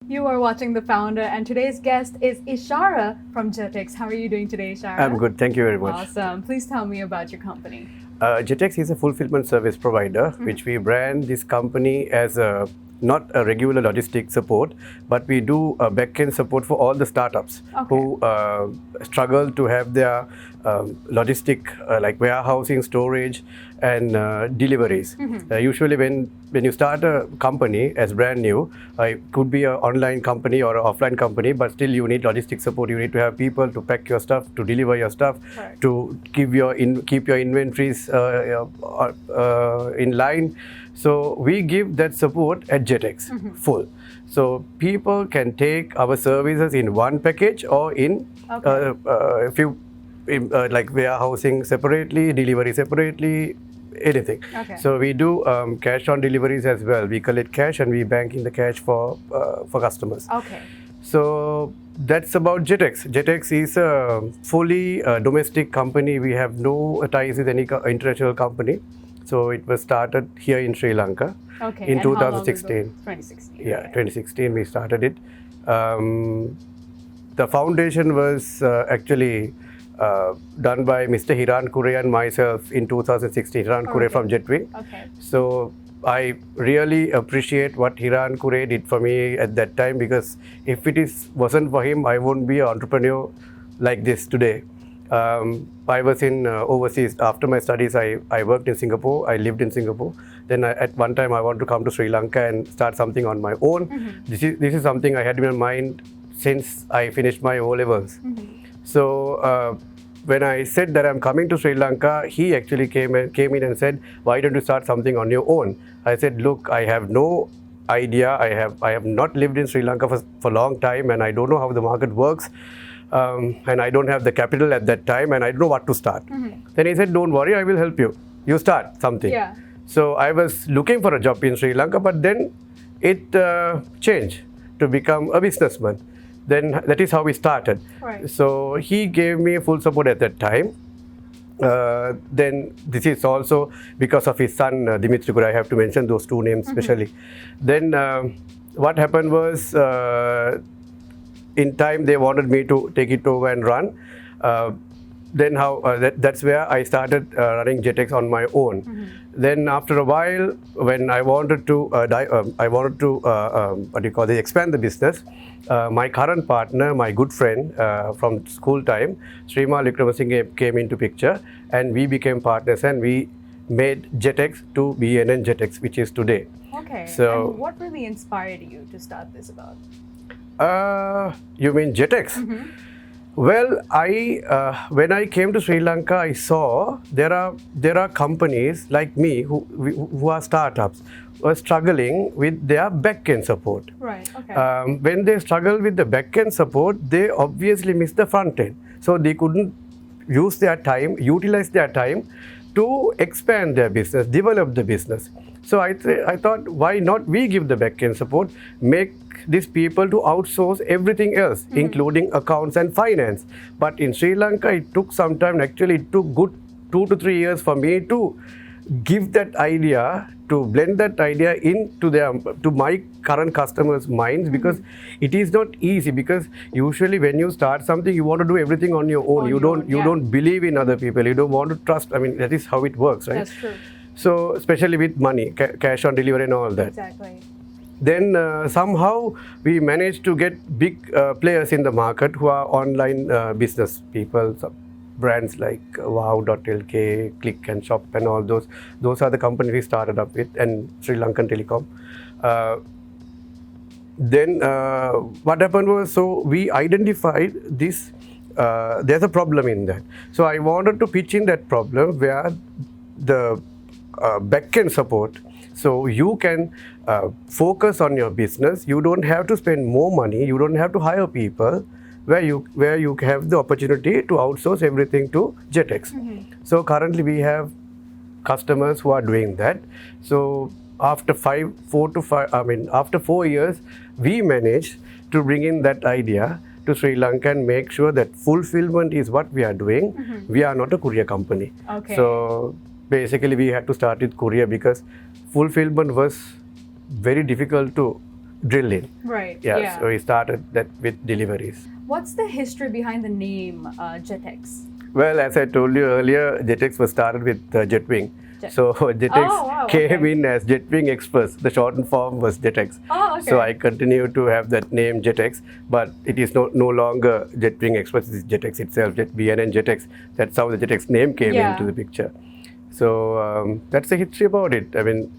You are watching The Founder, and today's guest is Ishara from JetEx. How are you doing today, Ishara? I'm good, thank you very much. Awesome. Please tell me about your company. JetEx is a fulfillment service provider, which we brand this company as not a regular logistic support, but we do back-end support for all the startups who struggle to have their logistic like warehousing, storage, and deliveries. Usually, when you start a company as brand new, it could be an online company or an offline company, but still you need logistic support. You need to have people to pack your stuff, to deliver your stuff, to keep your inventories in line. So we give that support at JetEx full. So people can take our services in one package or in a few like warehousing separately, delivery separately, anything. So we do cash on deliveries as well. We collect cash and we bank in the cash for customers. So that's about JetEx. JetEx is a fully domestic company. We have no ties with any international company. So it was started here in Sri Lanka in 2016. 2016. Yeah, 2016 we started it. The foundation was actually done by Mr. Hiran Kure and myself in 2016. Hiran Kure from Jetwing. So I really appreciate what Hiran Kure did for me at that time, because if it wasn't for him, I wouldn't be an entrepreneur like this today. I was in overseas. After my studies, I worked in Singapore. I lived in Singapore. Then at one time I wanted to come to Sri Lanka and start something on my own. This is something I had in my mind since I finished my O-levels. So when I said that I'm coming to Sri Lanka, he actually came in and said, "Why don't you start something on your own?" I said, "Look, I have no idea. I have not lived in Sri Lanka for a long time, and I don't know how the market works. And I don't have the capital at that time, and I don't know what to start." Then he said, "Don't worry, I will help you. You start something." So I was looking for a job in Sri Lanka, but then it changed to become a businessman. Then that is how we started. So he gave me full support at that time. Then this is also because of his son, Dimitri Kure. I have to mention those two names especially. Then what happened was, in time they wanted me to take it over and run. Then that's where I started running JetEx on my own. Then after a while, when I wanted to expand the business, my current partner, my good friend from school time, Srima Likramasinghe, came into picture, and we became partners, and we made JetEx to BNN JetEx, which is today. So and what really inspired you to start this about? You mean JetEx? Well, when I came to Sri Lanka, I saw there are companies like me who are startups, who are struggling with their back-end support. When they struggle with the back-end support, they obviously miss the front-end. So they couldn't utilize their time to expand their business, develop the business. So I thought, why not we give the back-end support, make these people to outsource everything else, including accounts and finance. But in Sri Lanka, it took some time. Actually, it took good 2 to 3 years for me to give that idea, to blend that idea into to my current customers' minds, because it is not easy. Because usually when you start something, you want to do everything on your own. You don't believe in other people. You don't want to trust. I mean, that is how it works, right? That's true. So especially with money, cash on delivery and all that. Exactly. Then somehow we managed to get big players in the market who are online business people, brands like Wow.lk, Click and Shop and all those. Those are the companies we started up with, and Sri Lankan Telecom. Then what happened was, so we identified this, there's a problem in that. So I wanted to pitch in that problem where the back-end support, so you can focus on your business. You don't have to spend more money. You don't have to hire people. Where you have the opportunity to outsource everything to JetEx. So currently we have customers who are doing that. So after 4 years, we managed to bring in that idea to Sri Lanka and make sure that fulfillment is what we are doing. We are not a courier company. So basically we had to start with courier because fulfillment was very difficult to drilling. Right. Yeah. So we started that with deliveries. What's the history behind the name JetEx? Well, as I told you earlier, JetEx was started with Jetwing. So JetEx came in as Jetwing Express. The shortened form was JetEx. So I continue to have that name JetEx, but it is no longer Jetwing Express. It is JetEx itself, JetBN JetEx. That's how the JetEx name came into the picture. So that's the history about it. I mean,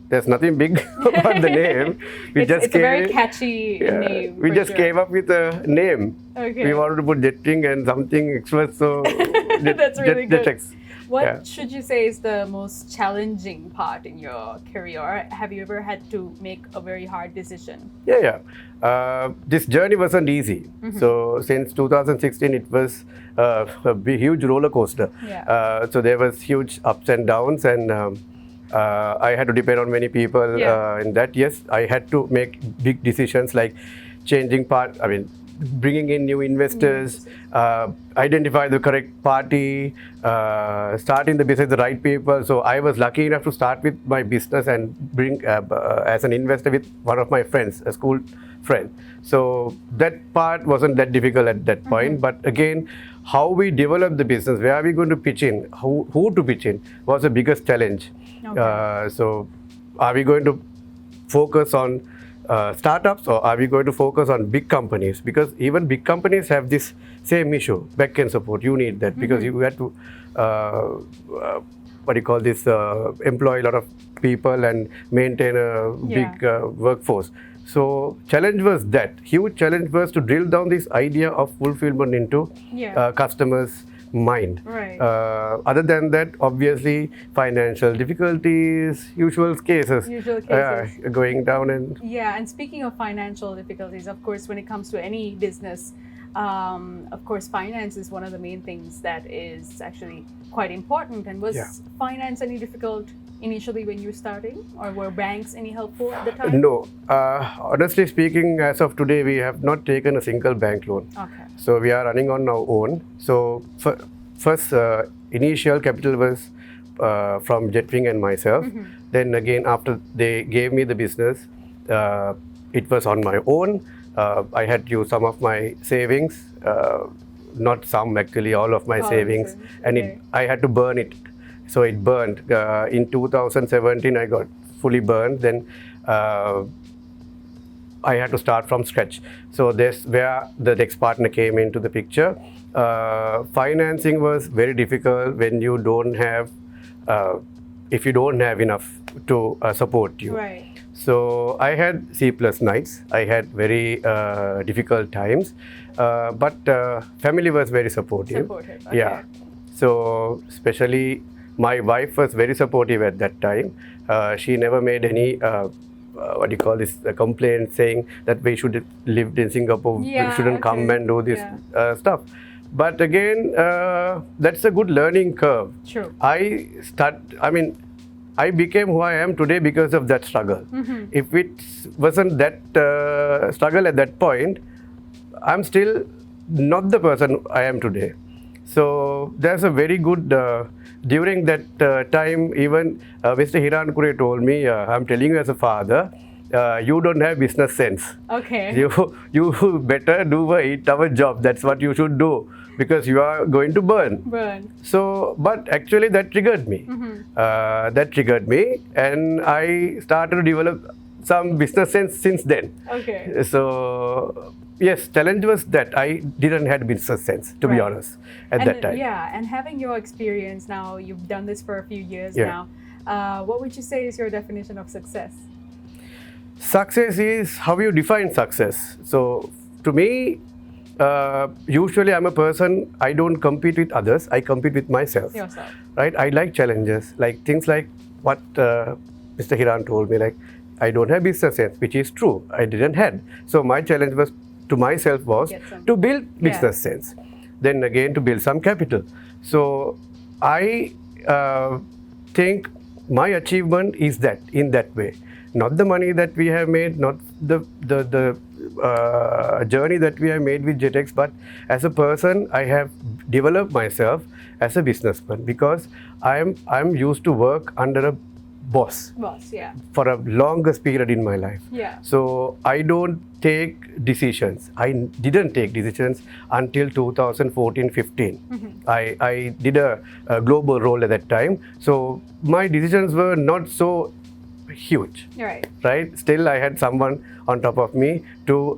there's nothing big about the name. It's a very catchy name. We just came up with a name. We wanted to put Jetwing and something Express, so that's really good. JetEx. What should you say is the most challenging part in your career? Have you ever had to make a very hard decision? This journey wasn't easy. So since 2016, it was a huge roller coaster. So there was huge ups and downs, and I had to depend on many people in that. Yes, I had to make big decisions like bringing in new investors, identify the correct party, starting the business with the right people. So I was lucky enough to start with my business and bring as an investor with one of my friends, a school friend. So that part wasn't that difficult at that point. But again, how we develop the business, where are we going to pitch in, who to pitch in, was the biggest challenge. So are we going to focus on startups, or are we going to focus on big companies? Because even big companies have this same issue, back-end support. You need that because you have to employ a lot of people and maintain a big workforce. So challenge was that. Huge challenge was to drill down this idea of fulfillment into customers' mind. Other than that, obviously, financial difficulties, usual cases. Going down and... and speaking of financial difficulties, of course, when it comes to any business, of course, finance is one of the main things that is actually quite important. And was finance any difficult initially when you were starting, or were banks any helpful at the time? No. Honestly speaking, as of today, we have not taken a single bank loan. So we are running on our own. So first, initial capital was from Jetwing and myself. Then again, after they gave me the business, it was on my own. I had used some of my savings, not some actually, all of my savings, and I had to burn it. So it burned. In 2017, I got fully burned. Then I had to start from scratch. So that's where the next partner came into the picture. Financing was very difficult when you don't have, if you don't have enough to support you. So I had sleepless nights. I had very difficult times, but family was very supportive. So especially my wife was very supportive at that time. She never made any complaint saying that we should live in Singapore, we shouldn't come and do this stuff. But again, that's a good learning curve. I became who I am today because of that struggle. If it wasn't that struggle at that point, I'm still not the person I am today. So there's a very good, during that time, even Mr. Hiran Kure told me, I'm telling you as a father, you don't have business sense. You better do a 8-hour job. That's what you should do, because you are going to burn. So, but actually that triggered me. And I started to develop some business sense since then. So, yes, challenge was that I didn't have business sense, to be honest, at that time. And having your experience now, you've done this for a few years now. What would you say is your definition of success? Success is how you define success. So, to me, usually I'm a person, I don't compete with others, I compete with myself. Right? I like challenges, like things like what Mr. Hiran told me, like I don't have business sense, which is true, I didn't have. So my challenge was to myself was to build business sense. Then again to build some capital. So I think my achievement is that, in that way. Not the money that we have made, not the journey that we have made with JetEx, but as a person, I have developed myself as a businessman, because I'm used to work under a boss. Yeah. For a longest period in my life. Yeah. So I don't take decisions. I didn't take decisions until 2014-15. I did a global role at that time. So my decisions were not so huge. Right? Still, I had someone on top of me to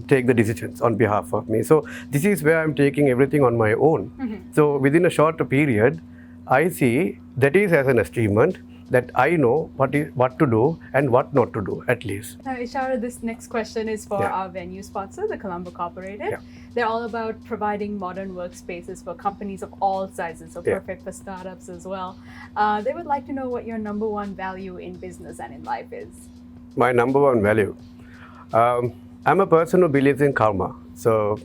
take the decisions on behalf of me. So this is where I'm taking everything on my own. So within a shorter period, I see that is as an achievement that I know what to do and what not to do, at least. Ishara, this next question is for our venue sponsor, the Colombo Cooperative. They're all about providing modern workspaces for companies of all sizes, so perfect for startups as well. They would like to know what your number one value in business and in life is. My number one value? I'm a person who believes in karma. So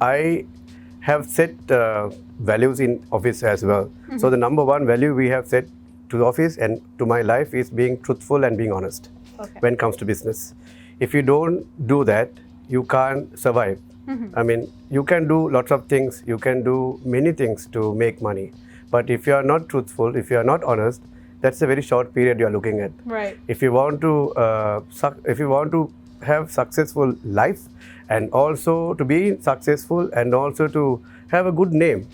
I have set values in office as well. So the number one value we have set to the office and to my life is being truthful and being honest when it comes to business. If you don't do that, you can't survive. I mean, you can do lots of things, you can do many things to make money. But if you are not truthful, if you are not honest, that's a very short period you are looking at. If you want to have successful life and also to be successful and also to have a good name,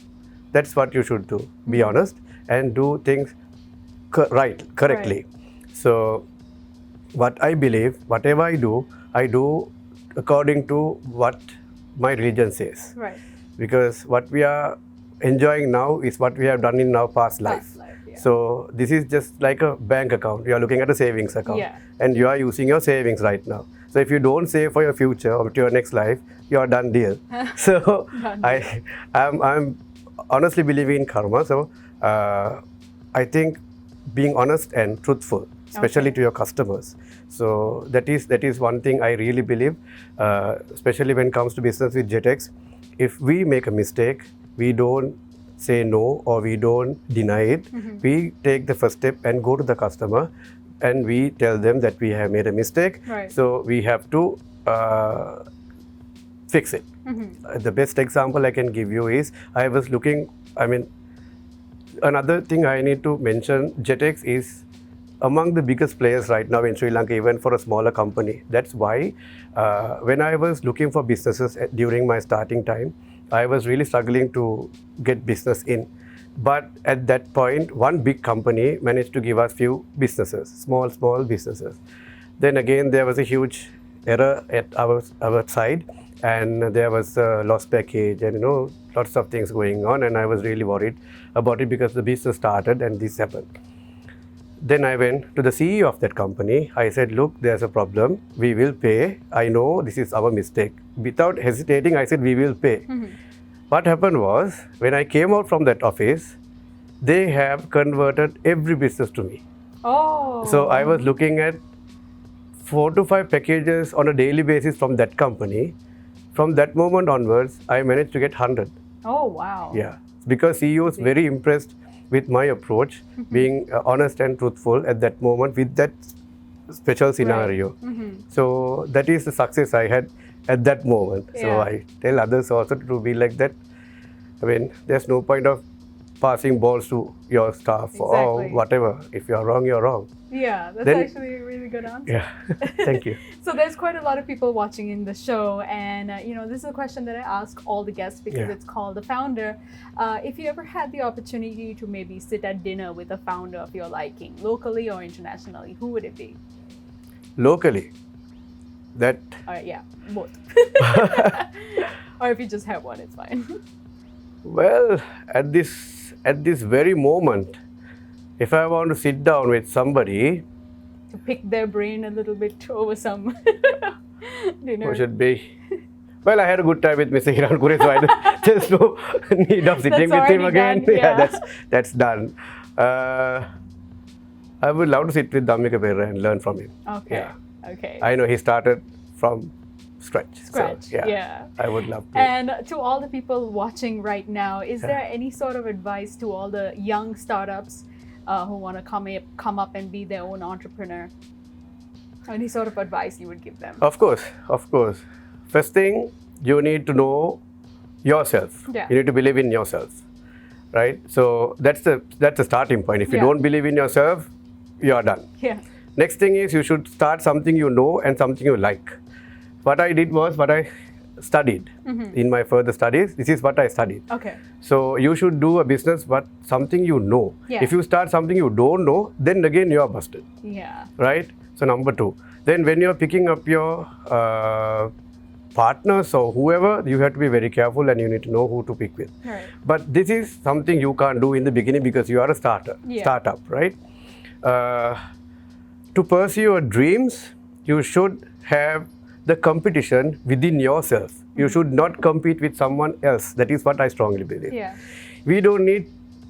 that's what you should do. Be honest and do things correctly. So what I believe, whatever I do according to what my religion says. Because what we are enjoying now is what we have done in our past life. So this is just like a bank account. You are looking at a savings account and you are using your savings right now. So if you don't save for your future or to your next life, you are done deal. So I'm honestly believing in karma. So I think being honest and truthful, especially to your customers. So that is one thing I really believe, especially when it comes to business with JetEx. If we make a mistake, we don't say no or we don't deny it. We take the first step and go to the customer and we tell them that we have made a mistake. So we have to fix it. The best example I can give you is another thing I need to mention, JetEx is among the biggest players right now in Sri Lanka, even for a smaller company. That's why when I was looking for businesses during my starting time, I was really struggling to get business in. But at that point, one big company managed to give us few businesses, small businesses. Then again, there was a huge error at our side, and there was a lost package and lots of things going on, and I was really worried about it because the business started and this happened. Then I went to the CEO of that company. I said, look, there's a problem. We will pay. I know this is our mistake. Without hesitating, I said, we will pay. What happened was, when I came out from that office, they have converted every business to me. So I was looking at 4 to 5 packages on a daily basis from that company. From that moment onwards, I managed to get 100. Yeah, because CEO was very impressed with my approach, being honest and truthful at that moment with that special scenario. So that is the success I had at that moment. So I tell others also to be like that. I mean, there's no point of passing balls to your staff or whatever. If you're wrong, you're wrong. Yeah, that's actually a really good answer. Yeah, thank you. So there's quite a lot of people watching in the show, and this is a question that I ask all the guests because it's called The Founder. If you ever had the opportunity to maybe sit at dinner with a founder of your liking, locally or internationally, who would it be? Locally? Both. Or if you just have one, it's fine. Well, at this very moment, if I want to sit down with somebody to pick their brain a little bit over some dinner, who should be? Well, I had a good time with Mr. Hirankure, so there's no need of sitting with him again. That's done. I would love to sit with Dhammika Perera and learn from him. Okay. I know he started from scratch. So, I would love to. And to all the people watching right now, is there any sort of advice to all the young startups who want to come up and be their own entrepreneur? Any sort of advice you would give them? Of course. First thing, you need to know yourself. You need to believe in yourself, right? So that's the starting point. If you don't believe in yourself, you are done. Yeah. Next thing is you should start something you know and something you like. What I did was what I studied in my further studies. This is what I studied. Okay. So you should do a business but something you know. Yeah. If you start something you don't know, then again you are busted. Yeah. Right? So number 2. Then when you're picking up your partners or whoever, you have to be very careful and you need to know who to pick with. Right. But this is something you can't do in the beginning because you are a startup, right? To pursue your dreams, you should have the competition within yourself. You should not compete with someone else. That is what I strongly believe. Yeah. We don't need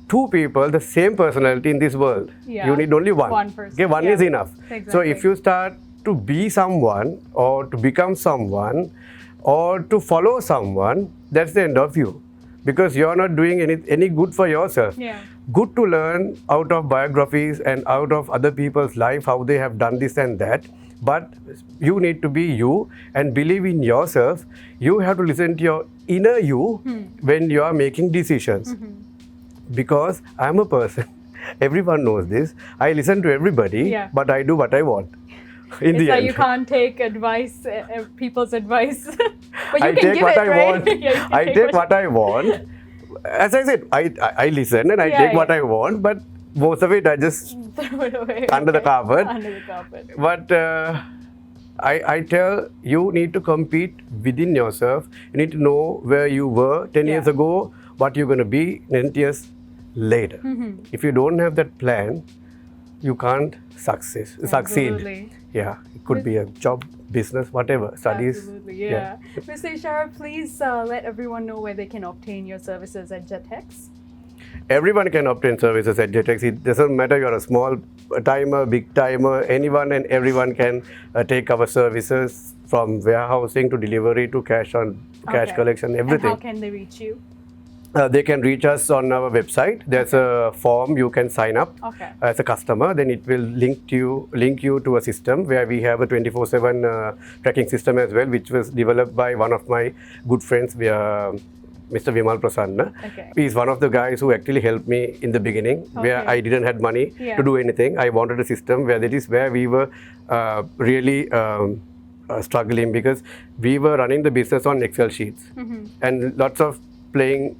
2 people, the same personality in this world. Yeah. You need only one. One person. Okay, one is enough. Exactly. So if you start to be someone or to become someone or to follow someone, that's the end of you. Because you're not doing any good for yourself. Yeah. Good to learn out of biographies and out of other people's life, how they have done this and that. But you need to be you and believe in yourself. You have to listen to your inner you when you are making decisions. Because I'm a person, everyone knows this. I listen to everybody, but I do what I want. In the end. You can't take advice, people's advice. But you I can take give what it, I right? want. Yeah, I take what I want. As I said, I listen and I take what I want, but most of it I just throw it away. under the carpet. Under the carpet. But I tell you need to compete within yourself. You need to know where you were 10 years ago, what you're going to be 10 years later. If you don't have that plan, you can't succeed. Absolutely. Yeah, it could be a job, business, whatever, studies. Absolutely, yeah. Mr. Ishara, please let everyone know where they can obtain your services at JetEx. Everyone can obtain services at JetEx. It doesn't matter you're a small timer, big timer, anyone and everyone can take our services from warehousing to delivery to cash collection, everything. And how can they reach you? They can reach us on our website. There's a form you can sign up as a customer. Then it will link you to a system where we have a 24/7 tracking system as well, which was developed by one of my good friends, Mr. Vimal Prasanna. He's one of the guys who actually helped me in the beginning, where I didn't have money to do anything. I wanted a system where that is where we were really struggling because we were running the business on Excel sheets and lots of playing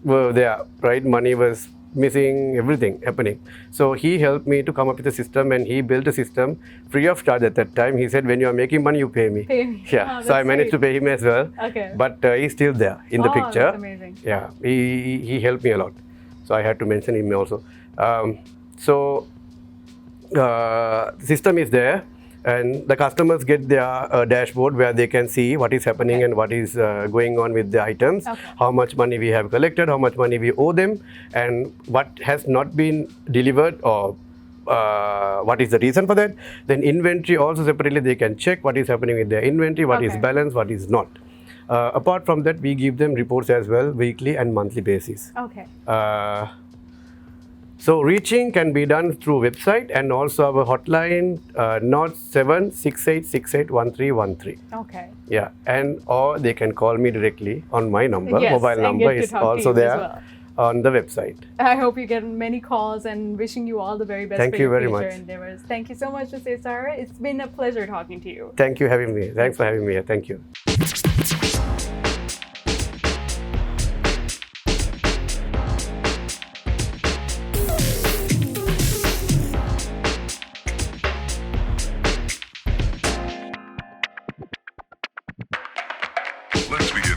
were there, right? Money was missing, everything happening. So he helped me to come up with a system and he built a system free of charge at that time. He said, when you are making money, you pay me. Yeah, so I managed to pay him as well. But he's still there in the picture. That's amazing. Yeah, he helped me a lot. So I had to mention him also. The system is there. And the customers get their dashboard where they can see what is happening and what is going on with the items, how much money we have collected, how much money we owe them, and what has not been delivered or what is the reason for that. Then inventory also separately they can check what is happening with their inventory, what is balanced, what is not. Apart from that, we give them reports as well, weekly and monthly basis. So reaching can be done through website and also our hotline 0768681313. Yeah, and or they can call me directly on my number. Mobile number is also there on the website. I hope you get many calls and wishing you all the very best for your future endeavors. Thank you so much, Mr. Ishara. It's been a pleasure talking to you. Thank you for having me. Thanks for having me here. Thank you. Let's begin.